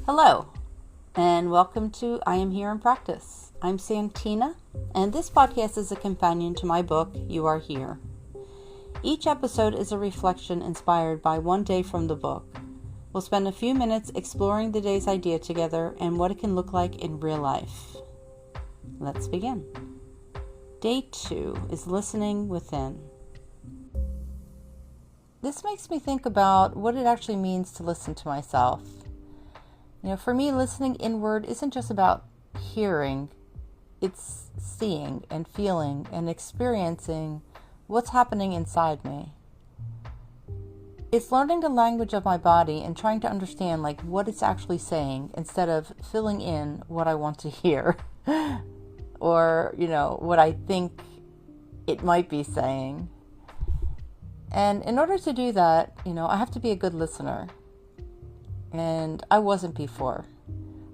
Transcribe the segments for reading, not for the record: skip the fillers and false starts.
Hello, and welcome to I Am Here in Practice. I'm Santina, and this podcast is a companion to my book, You Are Here. Each episode is a reflection inspired by one day from the book. We'll spend a few minutes exploring the day's idea together and what it can look like in real life. Let's begin. Day 2 is listening within. This makes me think about what it actually means to listen to myself. For me, listening inward isn't just about hearing, it's seeing and feeling and experiencing what's happening inside me. It's learning the language of my body and trying to understand what it's actually saying instead of filling in what I want to hear or, what I think it might be saying. And in order to do that, I have to be a good listener. And I wasn't before.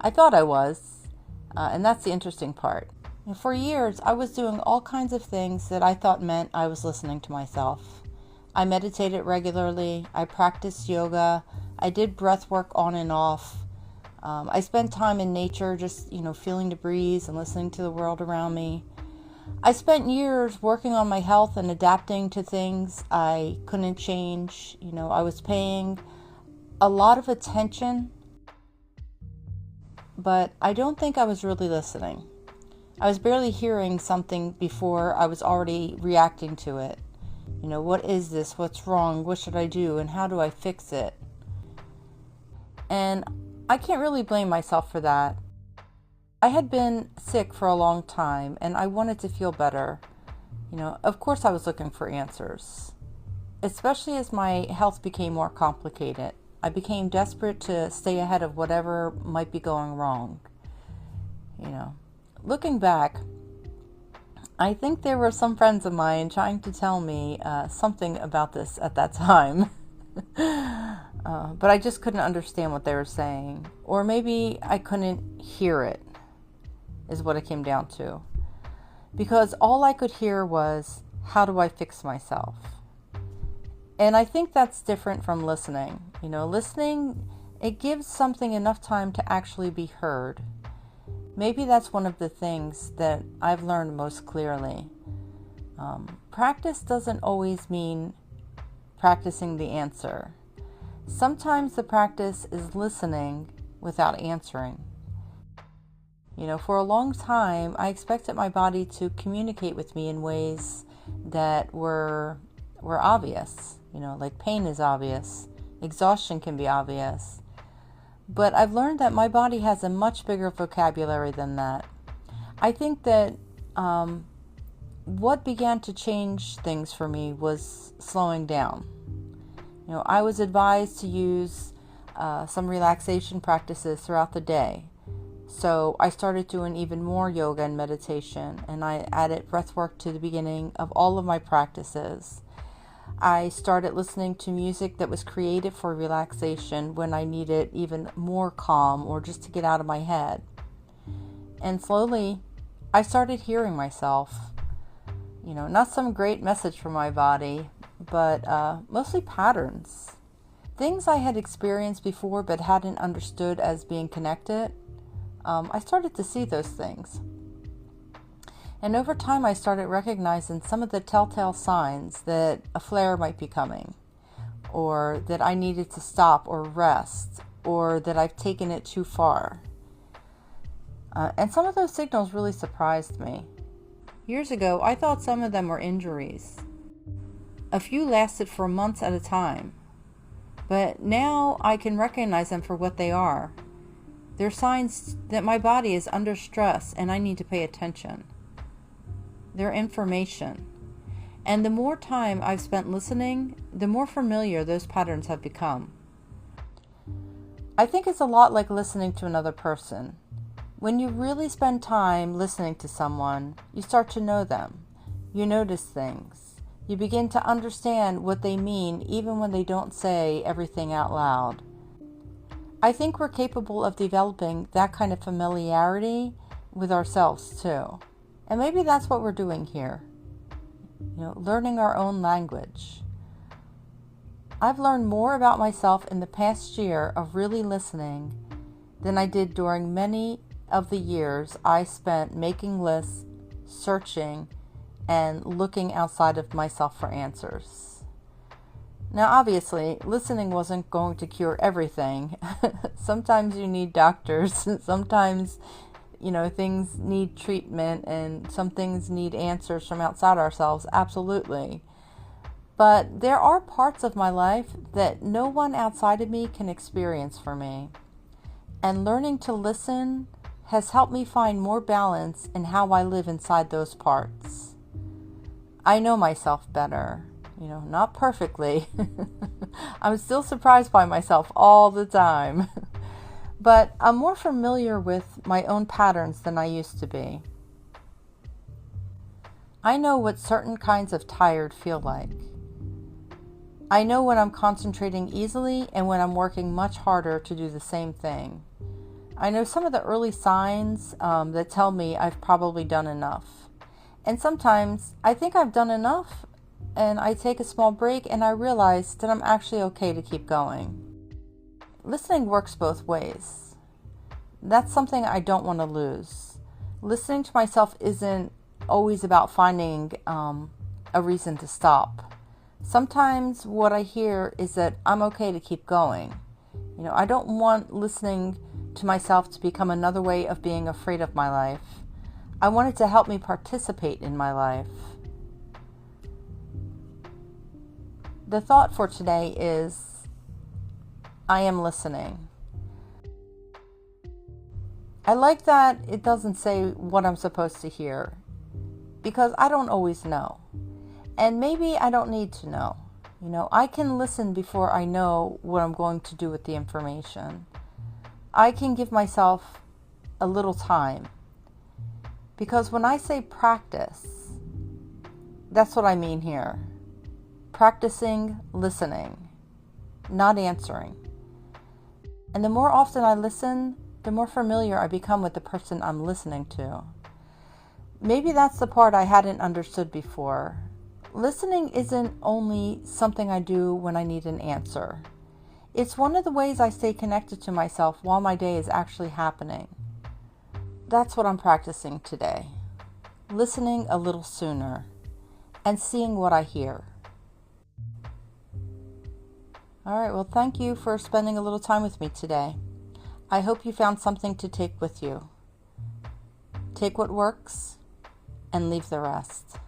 I thought I was, and that's the interesting part. And for years, I was doing all kinds of things that I thought meant I was listening to myself. I meditated regularly, I practiced yoga, I did breath work on and off. I spent time in nature just, feeling the breeze and listening to the world around me. I spent years working on my health and adapting to things I couldn't change. I was paying a lot of attention, but I don't think I was really listening. I was barely hearing something before I was already reacting to it. What is this? What's wrong? What should I do? And how do I fix it? And I can't really blame myself for that. I had been sick for a long time and I wanted to feel better. Of course I was looking for answers, especially as my health became more complicated. I became desperate to stay ahead of whatever might be going wrong. Looking back, I think there were some friends of mine trying to tell me something about this at that time. But I just couldn't understand what they were saying. Or maybe I couldn't hear it, is what it came down to. Because all I could hear was, how do I fix myself? And I think that's different from listening. Listening, it gives something enough time to actually be heard. Maybe that's one of the things that I've learned most clearly. Practice doesn't always mean practicing the answer. Sometimes the practice is listening without answering. For a long time, I expected my body to communicate with me in ways that were obvious. Like pain is obvious, exhaustion can be obvious. But I've learned that my body has a much bigger vocabulary than that. I think that what began to change things for me was slowing down. I was advised to use some relaxation practices throughout the day. So I started doing even more yoga and meditation, and I added breath work to the beginning of all of my practices. I started listening to music that was created for relaxation when I needed even more calm or just to get out of my head. And slowly, I started hearing myself. Not some great message from my body, but mostly patterns. Things I had experienced before but hadn't understood as being connected. I started to see those things. And over time, I started recognizing some of the telltale signs that a flare might be coming, or that I needed to stop or rest, or that I've taken it too far. And some of those signals really surprised me. Years ago, I thought some of them were injuries. A few lasted for months at a time. But now I can recognize them for what they are. They're signs that my body is under stress and I need to pay attention. They're information. And the more time I've spent listening, the more familiar those patterns have become. I think it's a lot like listening to another person. When you really spend time listening to someone, you start to know them. You notice things. You begin to understand what they mean even when they don't say everything out loud. I think we're capable of developing that kind of familiarity with ourselves too. And maybe that's what we're doing here. Learning our own language. I've learned more about myself in the past year of really listening than I did during many of the years I spent making lists, searching, and looking outside of myself for answers. Now, obviously, listening wasn't going to cure everything. Sometimes you need doctors, sometimes, things need treatment, and some things need answers from outside ourselves, absolutely. But there are parts of my life that no one outside of me can experience for me. And learning to listen has helped me find more balance in how I live inside those parts. I know myself better, not perfectly. I'm still surprised by myself all the time. But I'm more familiar with my own patterns than I used to be. I know what certain kinds of tired feel like. I know when I'm concentrating easily and when I'm working much harder to do the same thing. I know some of the early signs that tell me I've probably done enough. And sometimes I think I've done enough and I take a small break and I realize that I'm actually okay to keep going. Listening works both ways. That's something I don't want to lose. Listening to myself isn't always about finding a reason to stop. Sometimes what I hear is that I'm okay to keep going. I don't want listening to myself to become another way of being afraid of my life. I want it to help me participate in my life. The thought for today is, I am listening. I like that it doesn't say what I'm supposed to hear, because I don't always know. And maybe I don't need to know. I can listen before I know what I'm going to do with the information. I can give myself a little time. Because when I say practice, that's what I mean here. Practicing listening, not answering. And the more often I listen, the more familiar I become with the person I'm listening to. Maybe that's the part I hadn't understood before. Listening isn't only something I do when I need an answer. It's one of the ways I stay connected to myself while my day is actually happening. That's what I'm practicing today. Listening a little sooner and seeing what I hear. All right, well, thank you for spending a little time with me today. I hope you found something to take with you. Take what works and leave the rest.